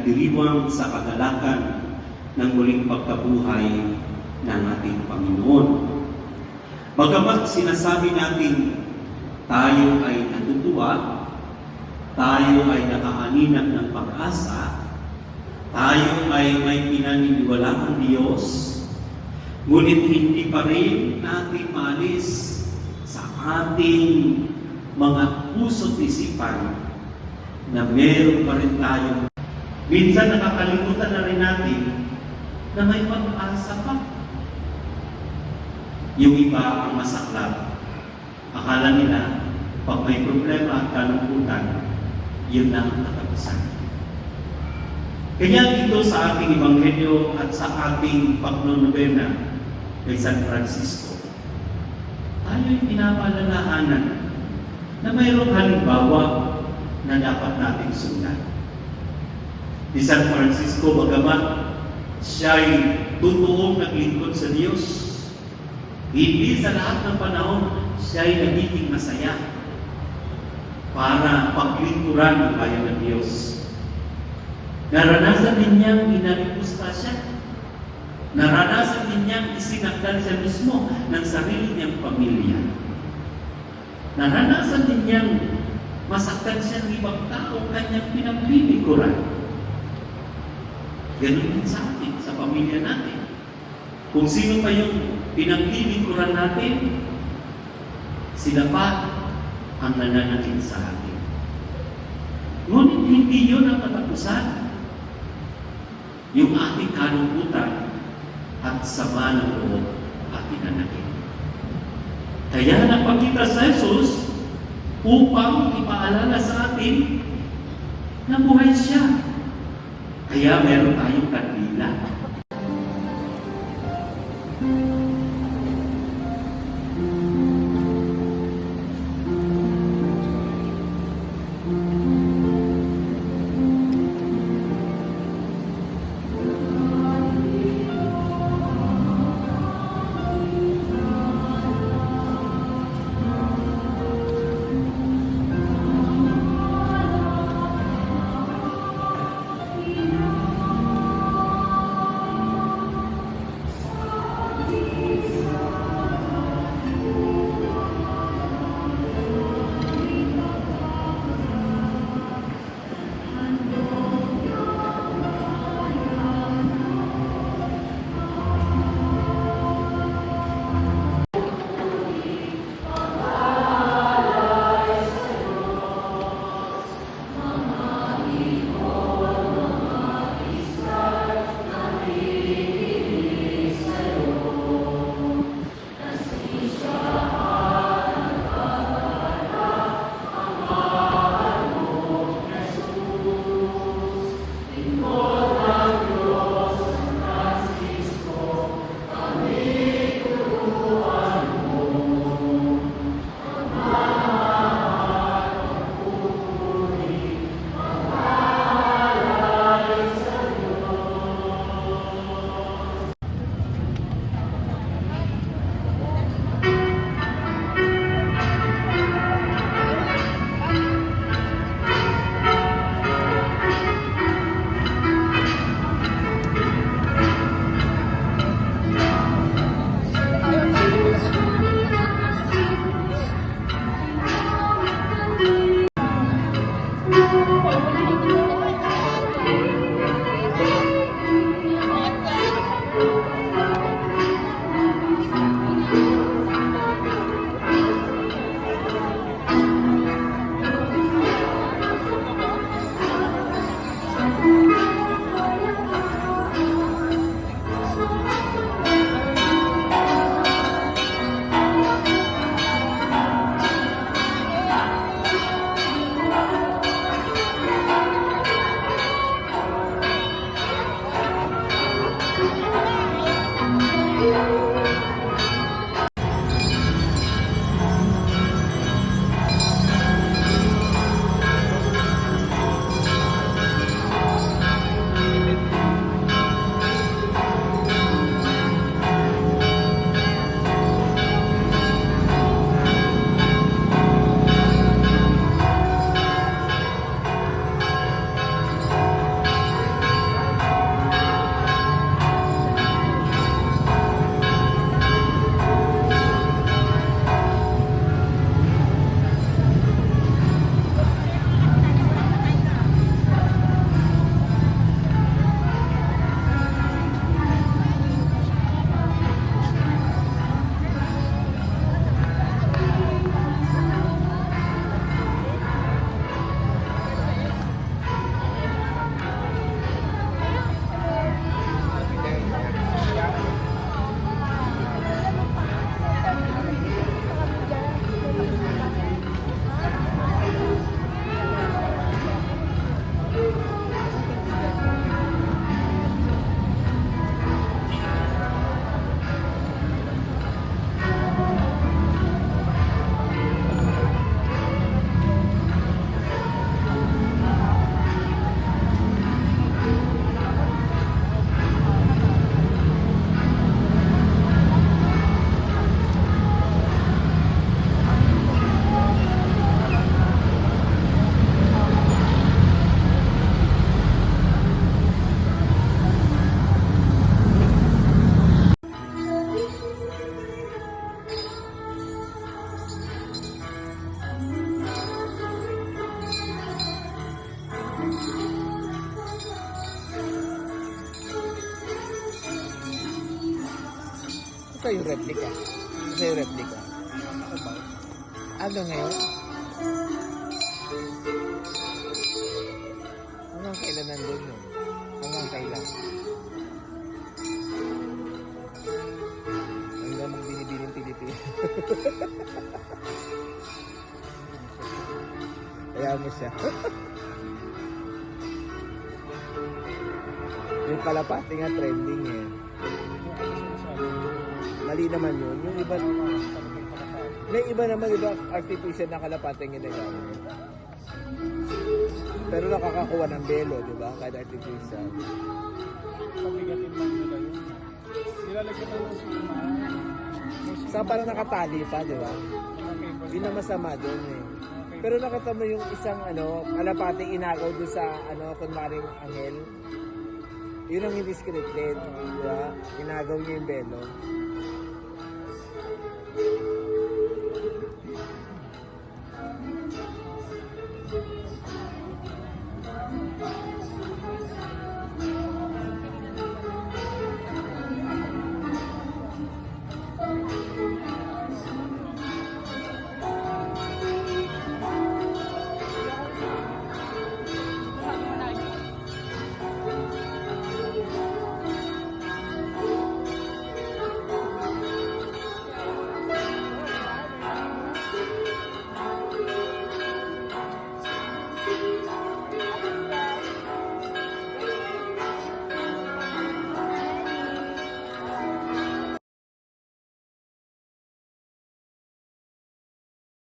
nagdiriwang sa kagalakan ng muling pagkabuhay ng ating Panginoon. Bagamat sinasabi natin tayo ay natutuwa, tayo ay nakaaninag ng pag-asa, tayo ay may pinaniniwalaang Diyos, ngunit hindi pa rin natin maalis sa ating mga puso't isipan na meron pa rin tayong minsan nakakalimutan na rin natin na may pag-asa pa. Yung iba ang masaklap. Akala nila, pag may problema at kalungkutan, yun na ang katapusan. Kaya dito sa ating Ebanghelyo at sa ating pagnonobena kay San Francisco, tayo'y pinapaalalahanan na mayroong halimbawa na dapat nating sundan. Ni San Francisco, bagamat siya'y totoong naglingkod sa Diyos, hindi sa lahat ng panahon siya'y nagiging masaya para paglingkuran ng bayan ng Diyos. Naranasan din niyang inalipusta siya. Naranasan din niyang isinaktan siya mismo ng sarili niyang pamilya. Naranasan din niyang masaktan siya ng ibang tao kanyang pinaglilingkuran. Ganun din sa atin, sa pamilya natin. Kung sino pa yung pinaglilingkuran natin, sila pa ang nananakit sa atin. Ngunit hindi yun ang katapusan. Yung ating kalungkutan at sama ng loob at pinanakit. Kaya nagpakita sa Jesus upang ipaalala sa atin na buhay siya. Kaya meron tayong kandila. Basta yung replica. Basta yung replica. Ano ngayon? Hanggang kailan nandun yun? Hanggang kailan? Hanggang mong binibining Pilipinas. Kaya mo siya. Yung kalapati nga trending eh. Mali naman yun. Yung iba, may iba naman, iba artificial na kalapati ang ginagamit. Pero nakakakuha ng belo, di ba? Kahit artificial. Pabigatin lang nila yun. Nilalagyan lang ng sumama. Saka parang nakatali pa, di ba? Yun na masama doon eh. Pero nakita mo yung isang kalapating inagaw doon sa kunwaring anghel. Yun ang hindi scripted, di ba? Inagaw niya yung belo.